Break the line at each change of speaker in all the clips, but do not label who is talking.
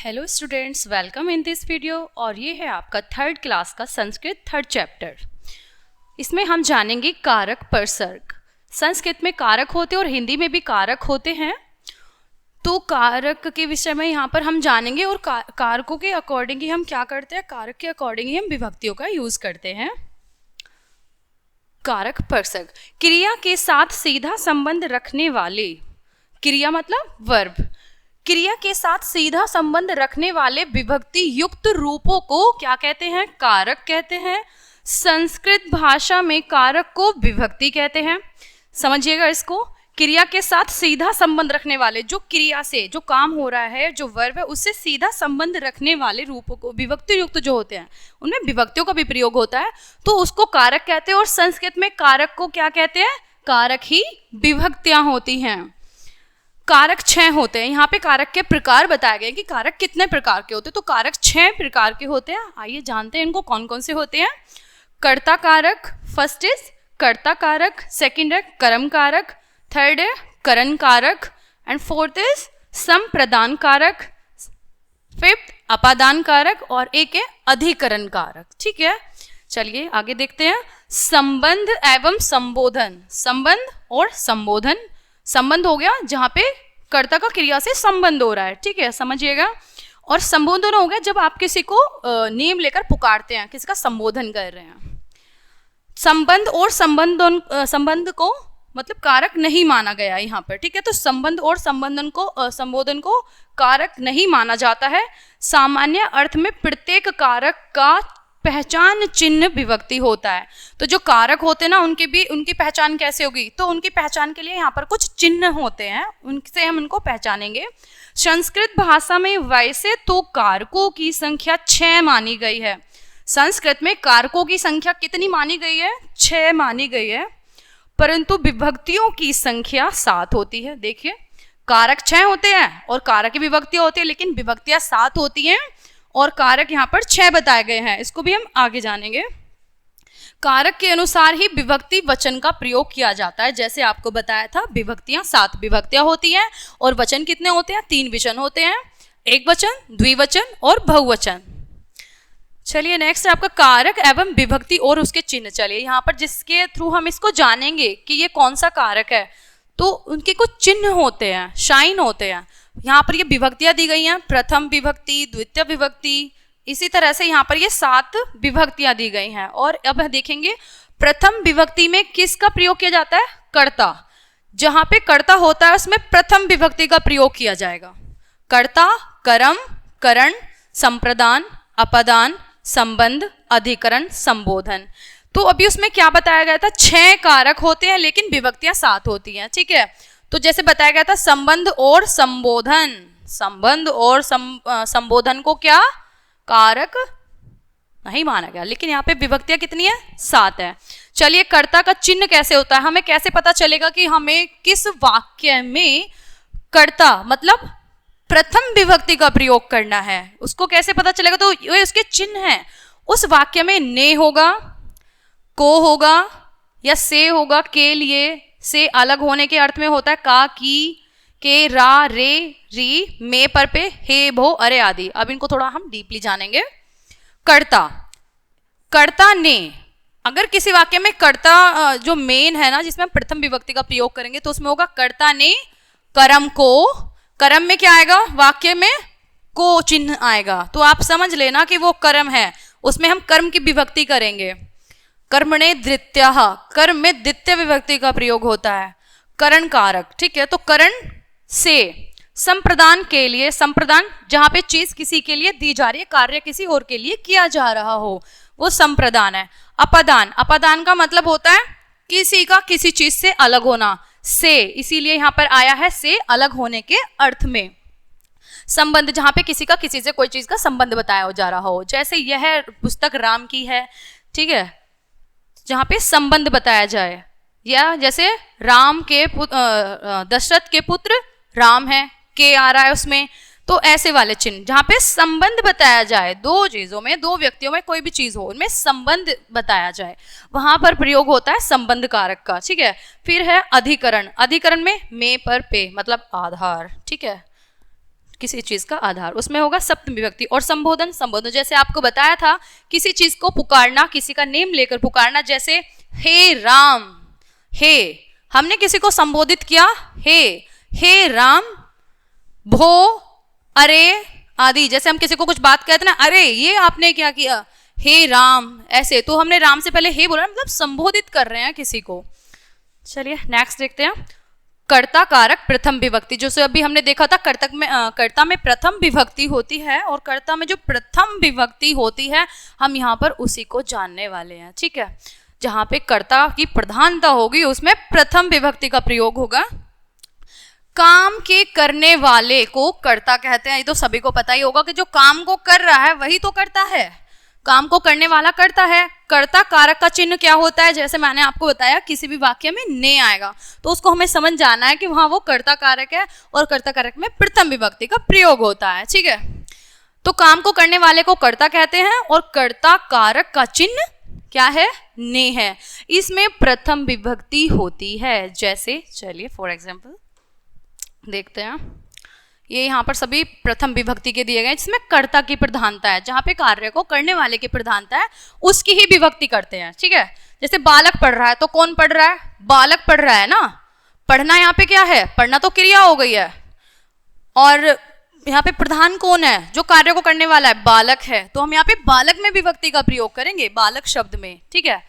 Hello students, welcome in this video. और ये है आपका थर्ड क्लास का संस्कृत थर्ड चैप्टर। इसमें हम जानेंगे कारक परसर्ग। संस्कृत में कारक होते हैं और हिंदी में भी कारक होते हैं। तो कारक के विषय में यहाँ पर हम जानेंगे और कारकों के अकॉर्डिंग ही हम क्या करते हैं, कारक के अकॉर्डिंग ही हम विभक्तियों का यूज करते हैं। कारक परसर्ग, क्रिया के साथ सीधा संबंध रखने वाले, क्रिया मतलब वर्ब, क्रिया के साथ सीधा संबंध रखने वाले विभक्ति युक्त रूपों को क्या कहते हैं, कारक कहते हैं। संस्कृत भाषा में कारक को विभक्ति कहते हैं। समझिएगा इसको, क्रिया के साथ सीधा संबंध रखने वाले, जो क्रिया से जो काम हो रहा है, जो वर्ब है, उससे सीधा संबंध रखने वाले रूपों को विभक्ति युक्त जो होते हैं, उनमें विभक्तियों का भी प्रयोग होता है, तो उसको कारक कहते हैं। और संस्कृत में कारक को क्या कहते हैं, कारक ही विभक्तियां होती हैं। कारक 6 होते हैं। यहाँ पे कारक के प्रकार बताए गए कि कारक कितने प्रकार के होते हैं। तो कारक 6 प्रकार के होते हैं। आइए जानते हैं इनको कौन कौन से होते हैं। कर्ता कारक, फर्स्ट इज कर्ता कारक, सेकंड है कर्म कारक, थर्ड है करण कारक, एंड फोर्थ इज संप्रदान कारक, फिफ्थ अपादान कारक, और एक है अधिकरण कारक। ठीक है, चलिए आगे देखते हैं। संबंध एवं संबोधन, संबंध और संबोधन। संबंध हो गया जहां पे कर्ता का क्रिया से संबंध हो रहा है, ठीक है, समझिएगा। और संबोधन हो गया जब आप किसी को नेम लेकर पुकारते हैं, किसी का संबोधन कर रहे हैं। संबंध और संबंध को मतलब कारक नहीं माना गया यहाँ पर, ठीक है। तो संबंध और संबोधन को कारक नहीं माना जाता है। सामान्य अर्थ में प्रत्येक कारक का पहचान चिन्ह विभक्ति होता है। तो जो कारक होते हैं ना, उनकी पहचान कैसे होगी, तो उनकी पहचान के लिए यहाँ पर कुछ चिन्ह होते हैं, उनसे हम उनको पहचानेंगे। संस्कृत भाषा में वैसे तो कारकों की संख्या 6 मानी गई है। संस्कृत में कारकों की संख्या कितनी मानी गई है, 6 मानी गई है, परंतु विभक्तियों की संख्या 7 होती है। देखिए, कारक 6 होते हैं और कारक की विभक्तियां होती है, लेकिन विभक्तियां 7 होती हैं और कारक यहाँ पर 6 बताए गए हैं। इसको भी हम आगे जानेंगे। कारक के अनुसार ही विभक्ति वचन का प्रयोग किया जाता है। जैसे आपको बताया था, विभक्तियां 7 विभक्तियां होती हैं और वचन कितने होते हैं, 3 वचन होते हैं, एक वचन, द्विवचन और बहुवचन। चलिए नेक्स्ट है आपका कारक एवं विभक्ति और उसके चिन्ह। चलिए यहाँ पर जिसके थ्रू हम इसको जानेंगे कि ये कौन सा कारक है, तो उनके कुछ चिन्ह होते हैं, साइन होते हैं। यहाँ पर ये विभक्तियां दी गई हैं, प्रथम विभक्ति, द्वितीय विभक्ति, इसी तरह से यहाँ पर ये 7 विभक्तियां दी गई हैं। और अब देखेंगे प्रथम विभक्ति में किसका प्रयोग किया जाता है, कर्ता। जहां पे कर्ता होता है उसमें प्रथम विभक्ति का प्रयोग किया जाएगा। कर्ता, कर्म, करण, संप्रदान, अपादान, संबंध, अधिकरण, संबोधन। तो अभी उसमें क्या बताया गया था, 6 कारक होते हैं लेकिन विभक्तियां 7 होती हैं, ठीक है। तो जैसे बताया गया था संबंध और संबोधन, संबंध और संबोधन को क्या कारक नहीं माना गया, लेकिन यहाँ पे विभक्तियां कितनी है, 7 है। चलिए कर्ता का चिन्ह कैसे होता है, हमें कैसे पता चलेगा कि हमें किस वाक्य में कर्ता मतलब प्रथम विभक्ति का प्रयोग करना है, उसको कैसे पता चलेगा, तो ये उसके चिन्ह हैं। उस वाक्य में ने होगा, को होगा या से होगा, के लिए से अलग होने के अर्थ में होता है का, की, के, रा, रे, री, मे पर पे, हे, भो, अरे आदि। अब इनको थोड़ा हम डीपली जानेंगे। कर्ता, कर्ता ने, अगर किसी वाक्य में कर्ता जो मेन है ना, जिसमें हम प्रथम विभक्ति का प्रयोग करेंगे, तो उसमें होगा कर्ता ने कर्म को। कर्म में क्या आएगा, वाक्य में को चिन्ह आएगा, तो आप समझ लेना कि वो कर्म है, उसमें हम कर्म की विभक्ति करेंगे। कर्मणे द्वितीयः, कर्म में द्वितीय विभक्ति का प्रयोग होता है। करण कारक, ठीक है। तो करण से संप्रदान के लिए, संप्रदान जहां पे चीज किसी के लिए दी जा रही है, कार्य किसी और के लिए किया जा रहा हो, वो संप्रदान है। अपादान, अपादान का मतलब होता है किसी का किसी चीज से अलग होना, से, इसीलिए यहां पर आया है से, अलग होने के अर्थ में। संबंध, जहां पे किसी का किसी से कोई चीज का संबंध बताया जा रहा हो, जैसे यह पुस्तक राम की है, ठीक है, जहां पे संबंध बताया जाए। या जैसे राम के दशरथ के पुत्र राम है, के आ रहा है उसमें, तो ऐसे वाले चिन्ह जहां पे संबंध बताया जाए, दो चीजों में, दो व्यक्तियों में कोई भी चीज हो, उनमें संबंध बताया जाए, वहां पर प्रयोग होता है संबंध कारक का, ठीक है। फिर है अधिकरण, अधिकरण में पर पे मतलब आधार, ठीक है। किसी चीज का आधार, उसमें होगा सप्तमी विभक्ति। और संबोधन, संबोधन जैसे आपको बताया था, किसी चीज को पुकारना, किसी का नेम लेकर पुकारना, जैसे हे राम, हे, हमने किसी को संबोधित किया हे राम, भो, अरे आदि। जैसे हम किसी को कुछ बात कहते ना, अरे ये आपने क्या किया, हे राम, ऐसे। तो हमने राम से पहले हे बोला, मतलब संबोधित कर रहे हैं किसी को। चलिए नेक्स्ट देखते हैं, कर्ता कारक प्रथम विभक्ति। जो अभी हमने देखा था, कर्ता में प्रथम विभक्ति होती है, और कर्ता में जो प्रथम विभक्ति होती है हम यहाँ पर उसी को जानने वाले हैं। ठीक है, जहां पे कर्ता की प्रधानता होगी उसमें प्रथम विभक्ति का प्रयोग होगा। काम के करने वाले को कर्ता कहते हैं। ये तो सभी को पता ही होगा कि जो काम को कर रहा है वही तो कर्ता है, काम को करने वाला कर्ता है। कर्ता कारक का चिन्ह क्या होता है, जैसे मैंने आपको बताया किसी भी वाक्य में ने आएगा तो उसको हमें समझ जाना है कि वहां वो कर्ता कारक है, और कर्ता कारक में प्रथम विभक्ति का प्रयोग होता है। ठीक है, तो काम को करने वाले को कर्ता कहते हैं, और कर्ता कारक का चिन्ह क्या है, ने है। इसमें प्रथम विभक्ति होती है। जैसे चलिए फॉर एग्जाम्पल देखते हैं, ये यहाँ पर सभी प्रथम विभक्ति के दिए गए जिसमें कर्ता की प्रधानता है, जहां पे कार्य को करने वाले की प्रधानता है उसकी ही विभक्ति करते हैं। ठीक है, जैसे बालक पढ़ रहा है तो कौन पढ़ रहा है, बालक पढ़ रहा है ना। पढ़ना यहाँ पे क्या है, पढ़ना तो क्रिया हो गई है, और यहाँ पे प्रधान कौन है, जो कार्य को करने वाला है, बालक है। तो हम यहाँ पे बालक में विभक्ति का प्रयोग करेंगे, बालक शब्द में। ठीक है,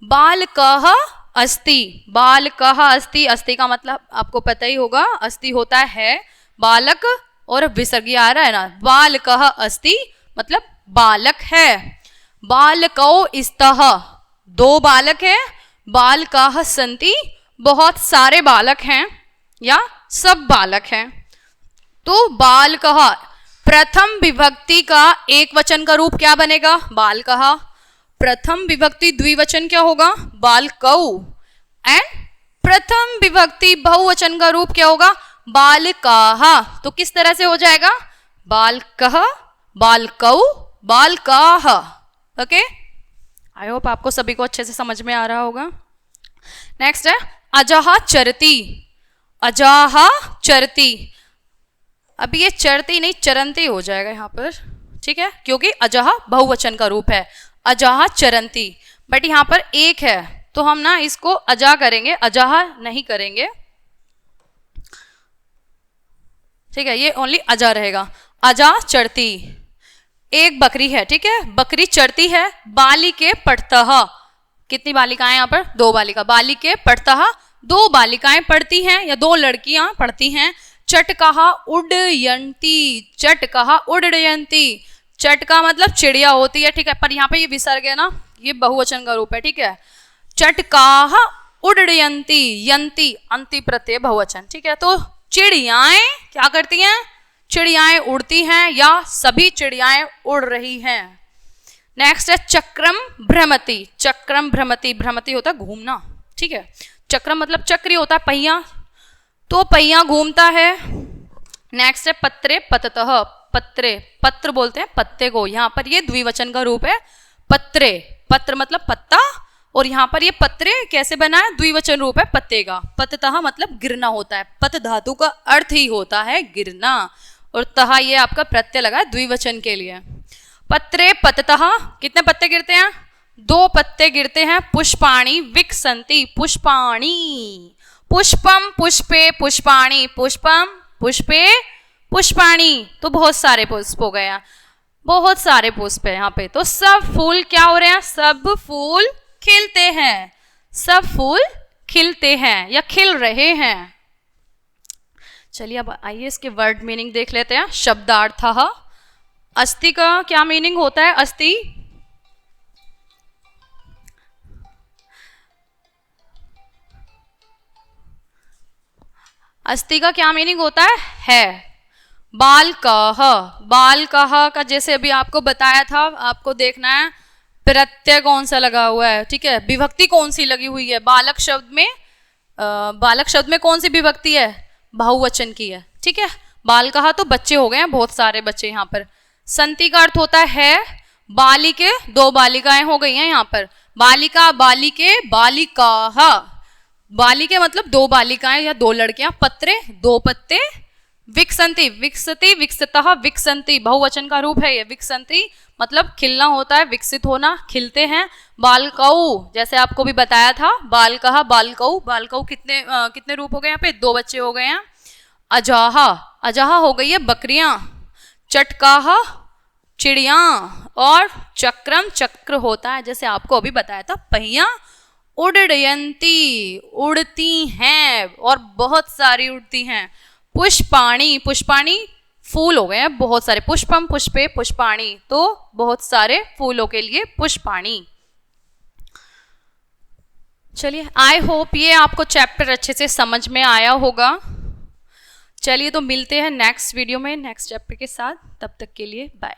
बालकः अस्ति, बालकः अस्ति, अस्ति का मतलब आपको पता ही होगा, अस्ति होता है बालक, और विसर्ग आ रहा है ना, बालकः अस्ति मतलब बालक है। बालकौ स्तः, दो बालक है। बालकाः सन्ति, बहुत सारे बालक हैं या सब बालक हैं। तो बालकः प्रथम विभक्ति का एक वचन का रूप क्या बनेगा, बालकः। प्रथम विभक्ति द्विवचन क्या होगा, बालकौ। एंड प्रथम विभक्ति बहुवचन का रूप क्या होगा, बालकाः। तो किस तरह से हो जाएगा, बालकः, बालकौ, बालकाः। ओके, आई होप आपको सभी को अच्छे से समझ में आ रहा होगा। नेक्स्ट है अजः चरति, अजः चरति। अभी ये चरती नहीं चरंती हो जाएगा यहाँ पर, ठीक है, क्योंकि अजः बहुवचन का रूप है, अजः चरंती। बट यहाँ पर एक है तो हम ना इसको अजा करेंगे, अजः नहीं करेंगे। ठीक है, ये ओनली अजा रहेगा। अजा चरती, एक बकरी है, ठीक है, बकरी चरती है। बालिके पठतः, कितनी बालिकाएं यहाँ पर, दो बालिका। बालिके पठतः, दो बालिकाएं पढ़ती हैं या दो लड़कियां पढ़ती हैं। चटकः उड्डयन्ति, चटकः उड्डयन्ति, चटका मतलब चिड़िया होती है। ठीक है, पर यहाँ पे ये विसर्ग है ना, ये बहुवचन का रूप है। ठीक है, चटकाः उड्डयन्ति, यन्ति अंति प्रत्यय बहुवचन। ठीक है, तो चिड़ियाएं क्या करती हैं, चिड़ियाएं उड़ती हैं या सभी चिड़ियाएं उड़ रही हैं। नेक्स्ट है चक्रम भ्रमति, चक्रम भ्रमति, भ्रमति होता है घूमना। ठीक है, चक्रम मतलब चक्री होता है पहिया, तो पहिया घूमता है। नेक्स्ट है पत्रे पततः, पत्रे, पत्र बोलते हैं पत्ते को, यहाँ पर ये द्विवचन का रूप है पत्रे। पत्र मतलब पत्ता, और यहाँ पर ये पत्रे कैसे बना है, द्विवचन रूप है पत्ते का। पततः मतलब गिरना होता है, पत धातु का अर्थ ही होता है गिरना, और तह ये आपका प्रत्यय लगा है द्विवचन के लिए। पत्रे पततः, कितने पत्ते गिरते हैं, दो पत्ते गिरते हैं। पुष्पाणि विकसन्ति, पुष्पाणि, पुष्पम पुष्पे पुष्पाणि, पुष्पम पुष्पे पुष्पाणि, तो बहुत सारे पुष्प हो गए, बहुत सारे पुष्प है यहाँ पे। तो सब फूल क्या हो रहे हैं, सब फूल खिलते हैं, सब फूल खिलते हैं या खिल रहे हैं। चलिए अब आइए इसके वर्ड मीनिंग देख लेते हैं। शब्दार्थः, अस्ति का क्या मीनिंग होता है, अस्ति अस्ति का क्या मीनिंग होता है। बालकः, बालकः का जैसे अभी आपको बताया था, आपको देखना है प्रत्यय कौन सा लगा हुआ है। ठीक है, विभक्ति कौन सी लगी हुई है। बालक शब्द में बालक शब्द में कौन सी विभक्ति है, बहुवचन की है। ठीक है, बालकः तो बच्चे हो गए हैं, बहुत सारे बच्चे यहाँ पर। संति का अर्थ होता है बालिके, दो बालिकाएं हो गई हैं यहाँ पर। बालिका, बालिके, बालिकाः, बालिके मतलब दो बालिकाएं या दो लड़कियां। पत्रे, दो पत्ते, विकसंती, विकसति, विकसतः, विकसंती बहुवचन का रूप है ये। विकसंती मतलब खिलना होता है, विकसित होना, खिलते हैं। बालकऊ, जैसे आपको भी बताया था, बालकः, बालकऊ, बालकऊ कितने रूप हो गए यहाँ पे, 2 बच्चे हो गए हैं। अजाहा, अजाहा हो गई है बकरियां। चटकाहा चिड़िया, और चक्रम चक्र होता है, जैसे आपको अभी बताया था, पहिया। उड्डयंती उड़ती हैं, और बहुत सारी उड़ती हैं। पुष्पाणी, पुष्पाणी फूल हो गए हैं बहुत सारे, पुष्पम पुष्पे पुष्पाणी, तो बहुत सारे फूलों के लिए पुष्पाणी। चलिए, आई होप ये आपको चैप्टर अच्छे से समझ में आया होगा। चलिए, तो मिलते हैं नेक्स्ट वीडियो में नेक्स्ट चैप्टर के साथ, तब तक के लिए बाय।